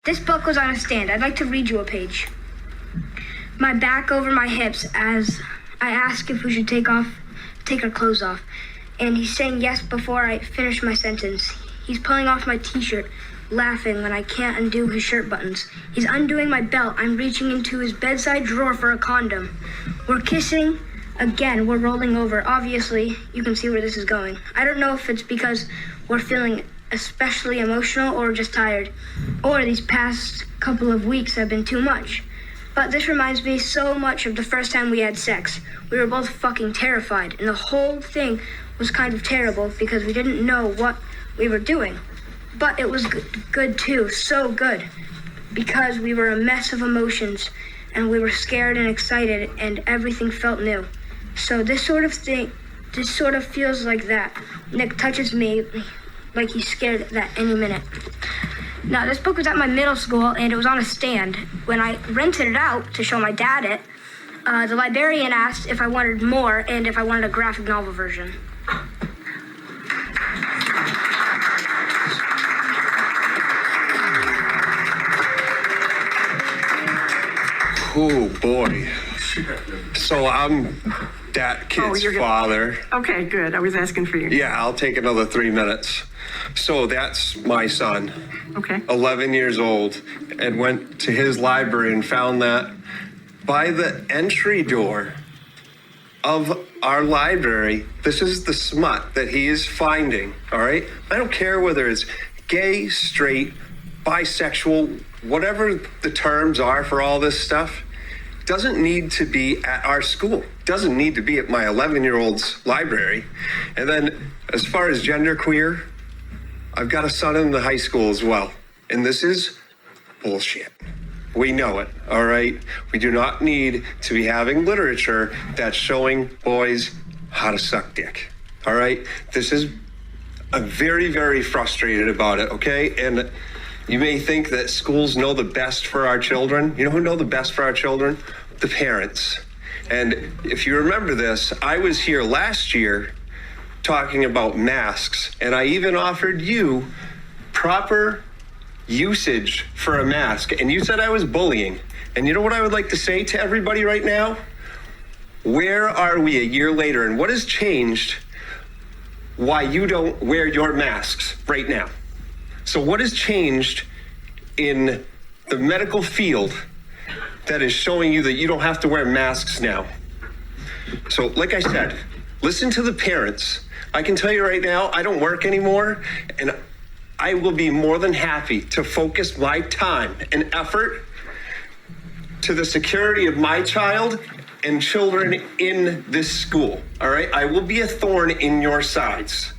This book was on a stand. I'd like to read you a page. My back over my hips as I ask if we should take our clothes off. And he's saying yes before I finish my sentence. He's pulling off my t-shirt, laughing when I can't undo his shirt buttons. He's undoing my belt. I'm reaching into his bedside drawer for a condom. We're kissing. Again, we're rolling over. Obviously, you can see where this is going. I don't know if it's because we're feeling especially emotional or just tired, or these past couple of weeks have been too much. But this reminds me so much of the first time we had sex. We were both fucking terrified, and the whole thing was kind of terrible because we didn't know what we were doing. But it was good too, so good, because we were a mess of emotions, and we were scared and excited, and everything felt new. So this sort of feels like that. Nick touches me like he's scared that any minute. Now, this book was at my middle school, and it was on a stand. When I rented it out to show my dad it, the librarian asked if I wanted more and if I wanted a graphic novel version. Oh, boy. So I'm that kid's father. Okay, good. I was asking for you. Yeah, I'll take another 3 minutes. So that's my son. Okay. 11 years old, and went to his library and found that by the entry door of our library, this is the smut that he is finding, all right? I don't care whether it's gay, straight, bisexual, whatever the terms are for all this stuff. Doesn't need to be at our school. Doesn't need to be at my 11-year-old's library. And then as far as genderqueer, I've got a son in the high school as well. And this is bullshit. We know it, all right? We do not need to be having literature that's showing boys how to suck dick, all right? I'm very, very frustrated about it, okay? And you may think that schools know the best for our children. You know who know the best for our children? The parents. And if you remember this, I was here last year talking about masks, and I even offered you proper usage for a mask, and you said I was bullying. And you know what I would like to say to everybody right now? Where are we a year later, and what has changed why you don't wear your masks right now? So what has changed in the medical field that is showing you that you don't have to wear masks now? So like I said, listen to the parents. I can tell you right now, I don't work anymore, and I will be more than happy to focus my time and effort to the security of my child and children in this school, all right? I will be a thorn in your sides.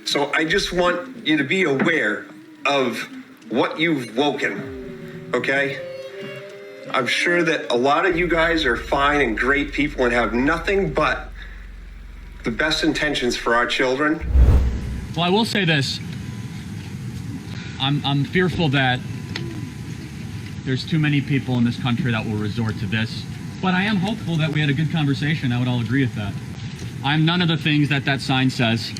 So I just want you to be aware of what you've woken, okay? I'm sure that a lot of you guys are fine and great people and have nothing but the best intentions for our children. Well, I will say this. I'm fearful that there's too many people in this country that will resort to this, but I am hopeful that we had a good conversation. I would all agree with that. I'm none of the things that sign says.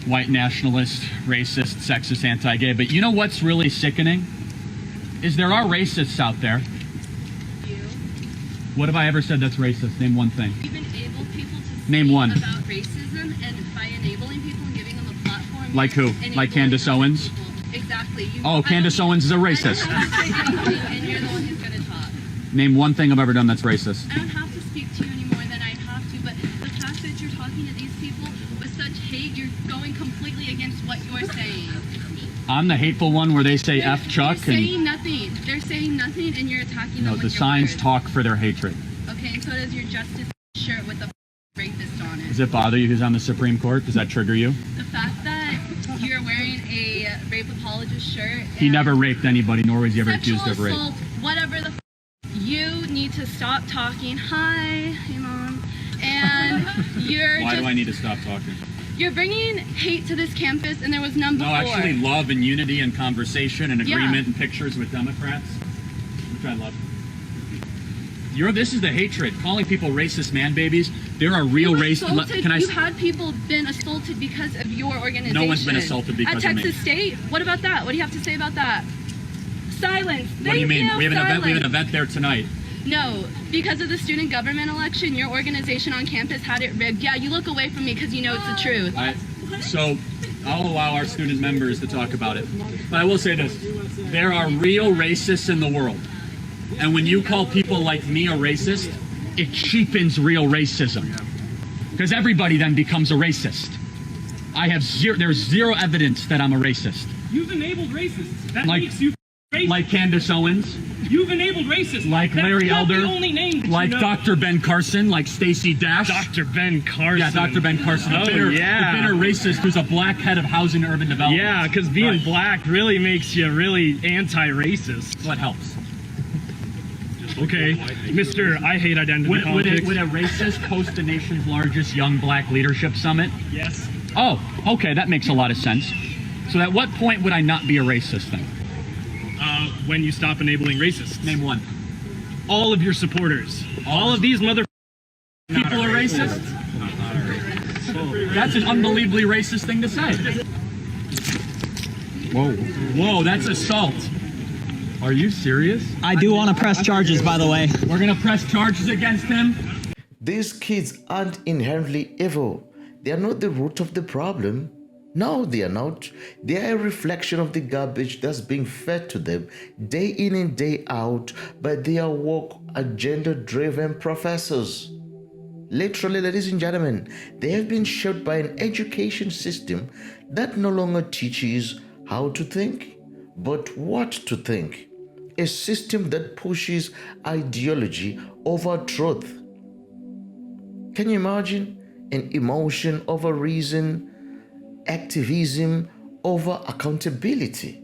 White nationalist, racist, sexist, anti-gay. But you know what's really sickening? Is there are racists out there. You. What have I ever said that's racist? Name one thing. You've enabled people to Name speak one. about racism, and by enabling people and giving them a platform. Like who? Like Candace Owens? People. Exactly. Candace Owens is a racist. I don't have to say anything, and you're the one who's going to talk. Name one thing I've ever done that's racist. I don't have to speak to you any more than I have to, but the fact that you're talking to these people with such hate, you're going completely against what you're saying. I'm the hateful one where they say F Chuck. They're saying nothing. They're saying nothing, and you're attacking them No, with the your signs words. talk for their hatred. Okay, and so does your justice shirt with the rapist on it. Does it bother you who's on the Supreme Court? Does that trigger you? The fact that you're wearing a rape apologist shirt. He never raped anybody, nor was he ever sexual accused of rape. assault, whatever the you need to stop talking. Hey mom. And Why do I need to stop talking? You're bringing hate to this campus, and there was none before. No, actually love and unity and conversation and agreement and pictures with Democrats, which I love. This is the hatred. Calling people racist man babies. There are real racists. You've had people been assaulted because of your organization. No one's been assaulted because at of me. Texas State. What about that? What do you have to say about that? Silence. What do you mean? We have an event there tonight. No, because of the student government election, your organization on campus had it rigged. Yeah, you look away from me because you know it's the truth. So I'll allow our student members to talk about it. But I will say this. There are real racists in the world. And when you call people like me a racist, it cheapens real racism. Because everybody then becomes a racist. There's zero evidence that I'm a racist. You've enabled racists. That makes you racist. Like Candace Owens. You've enabled racists. Like Larry Elder. The only name like you know. Dr. Ben Carson. Like Stacey Dash. Dr. Ben Carson. Yeah, Dr. Ben Carson. Oh, the bitter racist who's a black head of housing and urban development. Yeah, because being black really makes you really anti-racist. What helps? Okay, Mr. I hate identity politics. Would a racist host the nation's largest young black leadership summit? Yes. Oh, okay, that makes a lot of sense. So at what point would I not be a racist then? When you stop enabling racists. Name one. All of your supporters. All of these mother people are racist? That's an unbelievably racist thing to say. Whoa, that's assault. Are you serious? I do want to press charges, by the way. We're going to press charges against him? These kids aren't inherently evil. They are not the root of the problem. No, they are not. They are a reflection of the garbage that's being fed to them day in and day out by their woke, agenda-driven professors. Literally, ladies and gentlemen, they have been shaped by an education system that no longer teaches how to think, but what to think. A system that pushes ideology over truth. Can you imagine an emotion over reason, activism over accountability?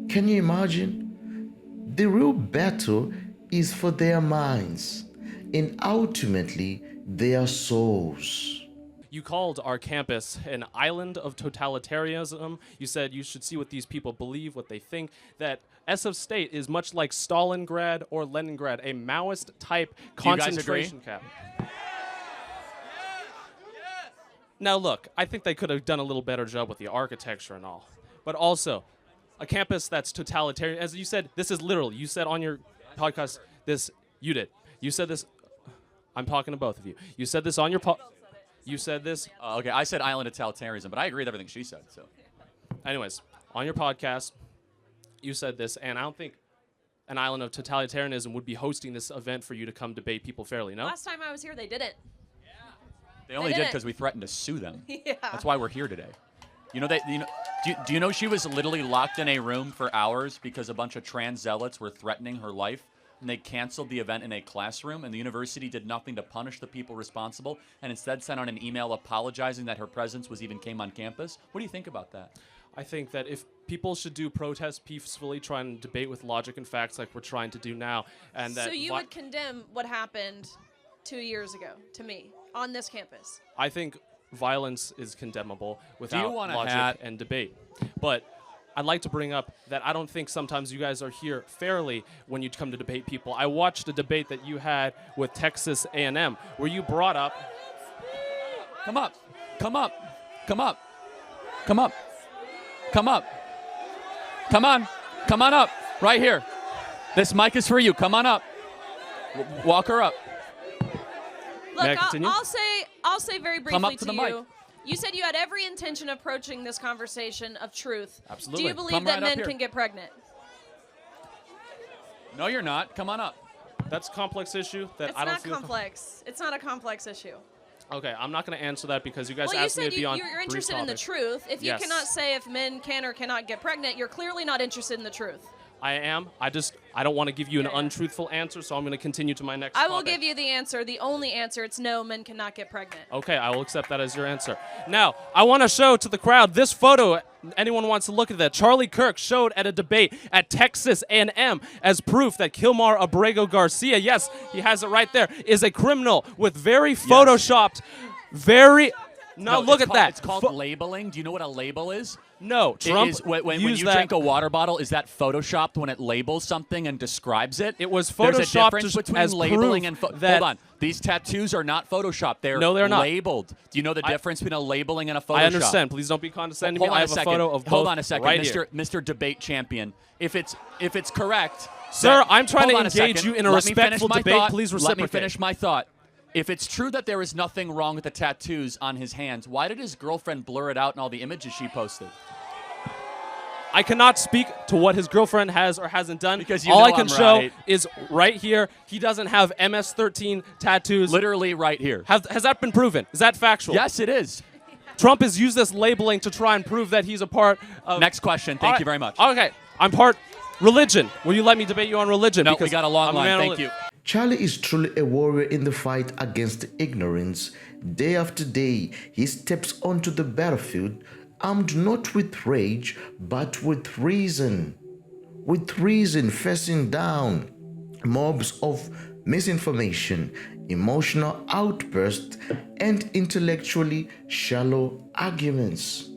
Can you imagine? The real battle is for their minds and ultimately their souls. You called our campus an island of totalitarianism. You said you should see what these people believe, what they think, that SF State is much like Stalingrad or Leningrad, a Maoist-type concentration camp. Now look, I think they could have done a little better job with the architecture and all. But also, a campus that's totalitarian, as you said, this is literal. You said on your podcast this, you did. You said this, I'm talking to both of you. You said this on your you said this. Okay, I said island of totalitarianism, but I agree with everything she said. So, anyways, on your podcast, you said this, and I don't think an island of totalitarianism would be hosting this event for you to come debate people fairly, no? Last time I was here, they didn't. they only did because we threatened to sue them. Yeah. That's why we're here today. You know, do you know she was literally locked in a room for hours because a bunch of trans zealots were threatening her life? And they canceled the event in a classroom, and the university did nothing to punish the people responsible, and instead sent out an email apologizing that her presence came on campus. What do you think about that? I think that if people should do protest peacefully, try and debate with logic and facts like we're trying to do now, and that. So you would condemn what happened 2 years ago to me on this campus? I think violence is condemnable without logic and debate, but I'd like to bring up that I don't think sometimes you guys are here fairly when you come to debate people. I watched a debate that you had with Texas A&M where you brought up... Come up. Come up. Come up. Come up. Come up. Come on. Come on up. Right here. This mic is for you. Come on up. Walk her up. Look, I'll say very briefly Come up to the mic. you. You said you had every intention of approaching this conversation of truth. Absolutely. Do you believe that men can get pregnant? No, you're not. Come on up. That's a complex issue that It's I don't not complex. It's not a complex issue. Okay, I'm not going to answer that because you guys Well, asked me to be on you're interested in the brief truth. If you Yes. cannot say if men can or cannot get pregnant, you're clearly not interested in the truth. I am. I don't want to give you an untruthful answer, so I'm going to continue to my next I will topic. give you the answer, the only answer. It's no, men cannot get pregnant. Okay, I will accept that as your answer. Now, I want to show to the crowd this photo. Anyone wants to look at that? Charlie Kirk showed at a debate at Texas A&M as proof that Kilmar Abrego Garcia, yes, he has it right there, is a criminal with very photoshopped, very... No, look at that. It's called labeling. Do you know what a label is? No, Trump when you used that. drink a water bottle, is that photoshopped when it labels something and describes it? It was There's a photoshopped difference between as labeling proof and that- hold on. These tattoos are not photoshopped. They're No, they're not. labeled. Do you know the difference between a labeling and a Photoshop? I understand. Please don't be condescending to me. Hold on I have a second. photo of both. Hold on a second, right Mr. here. Mr. Debate Champion. If it's correct, Sir, I'm trying to hold on engage second. you in a Let me finish respectful my debate. thought. Please Let me reciprocate. finish my thought. If it's true that there is nothing wrong with the tattoos on his hands, why did his girlfriend blur it out in all the images she posted? I cannot speak to what his girlfriend has or hasn't done. Because you all know I can I'm show right. is right here. He doesn't have MS-13 tattoos. Literally right here. Has that been proven? Is that factual? Yes, it is. Trump has used this labeling to try and prove that he's a part of. Next question. Thank you very much. Okay, I'm part religion. Will you let me debate you on religion? No, Because we got a long I'm line. man of Thank you. Charlie is truly a warrior in the fight against ignorance. Day after day, he steps onto the battlefield, armed not with rage, but with reason. With reason, facing down mobs of misinformation, emotional outbursts, and intellectually shallow arguments.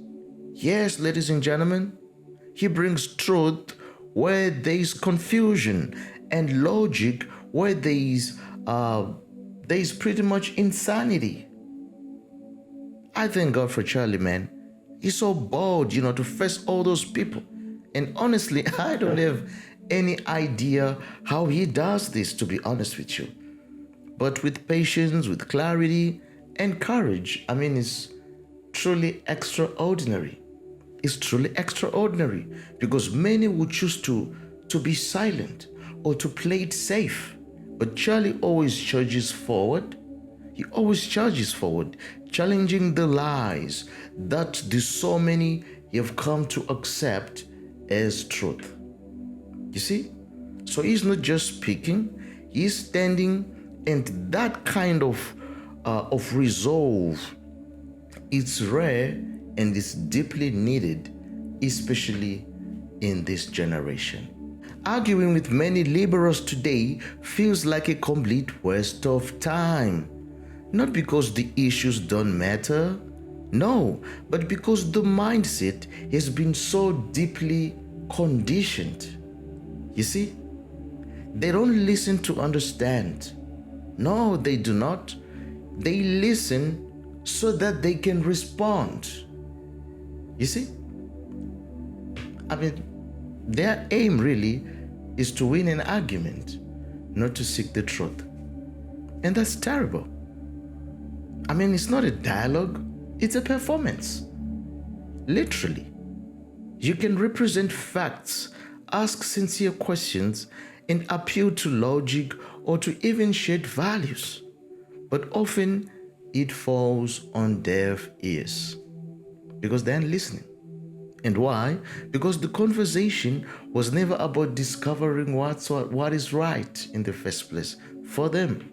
Yes, ladies and gentlemen, he brings truth where there is confusion and logic where there is pretty much insanity. I thank God for Charlie, man. He's so bold, to face all those people. And honestly, I don't have any idea how he does this, to be honest with you. But with patience, with clarity, and courage, it's truly extraordinary. It's truly extraordinary because many would choose to be silent or to play it safe. But Charlie always charges forward. He always charges forward, challenging the lies that the so many have come to accept as truth. You see? So he's not just speaking, he's standing, and that kind of resolve, it's rare and it's deeply needed, especially in this generation. Arguing with many liberals today feels like a complete waste of time. Not because the issues don't matter, no, but because the mindset has been so deeply conditioned. You see, they don't listen to understand. No, they do not. They listen so that they can respond. You see? Their aim really is to win an argument, not to seek the truth. And that's terrible. It's not a dialogue, it's a performance. Literally. You can represent facts, ask sincere questions, and appeal to logic or to even shared values. But often it falls on deaf ears because they aren't listening. And why? Because the conversation was never about discovering what is right in the first place for them.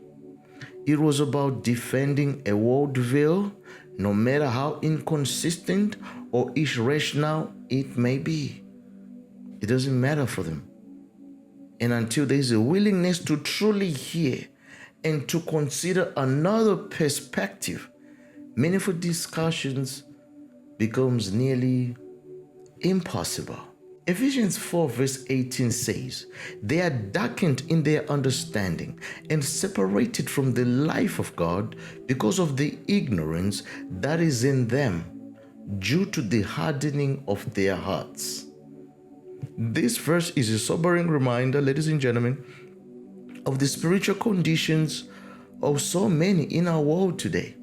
It was about defending a worldview, no matter how inconsistent or irrational it may be. It doesn't matter for them. And until there is a willingness to truly hear and to consider another perspective, meaningful discussions becomes nearly impossible. Ephesians 4 verse 18 says, they are darkened in their understanding and separated from the life of God because of the ignorance that is in them due to the hardening of their hearts. This verse is a sobering reminder, ladies and gentlemen, of the spiritual conditions of so many in our world today.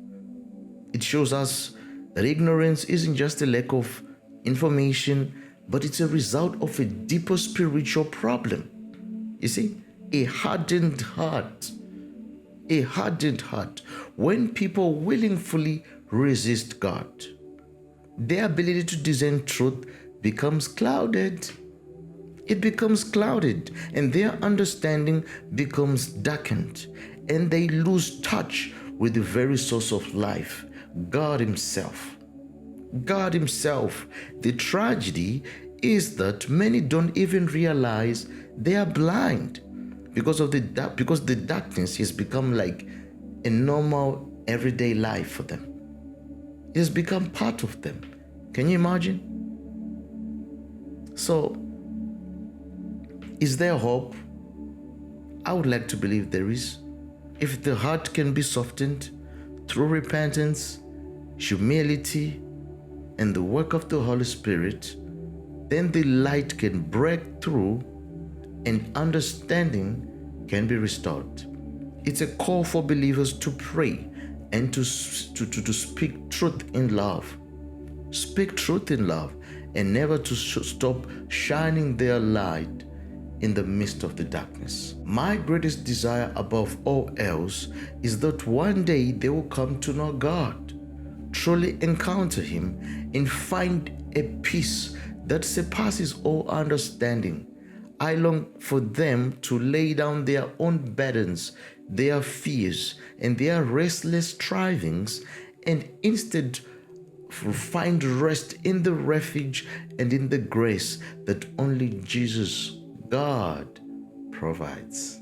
It shows us that ignorance isn't just a lack of information, but it's a result of a deeper spiritual problem. You see, a hardened heart. A hardened heart. When people willingly resist God, their ability to discern truth becomes clouded. It becomes clouded, and their understanding becomes darkened, and they lose touch with the very source of life, God Himself. God Himself. The tragedy is that many don't even realize they are blind because the darkness has become like a normal everyday life for them. It has become part of them. Can you imagine? So, is there hope? I would like to believe there is. If the heart can be softened through repentance, humility, and the work of the Holy Spirit, then the light can break through and understanding can be restored. It's a call for believers to pray and to speak truth in love. Speak truth in love and never to stop shining their light in the midst of the darkness. My greatest desire above all else is that one day they will come to know God, truly encounter Him, and find a peace that surpasses all understanding. I long for them to lay down their own burdens, their fears, and their restless strivings, and instead find rest in the refuge and in the grace that only Jesus, God, provides.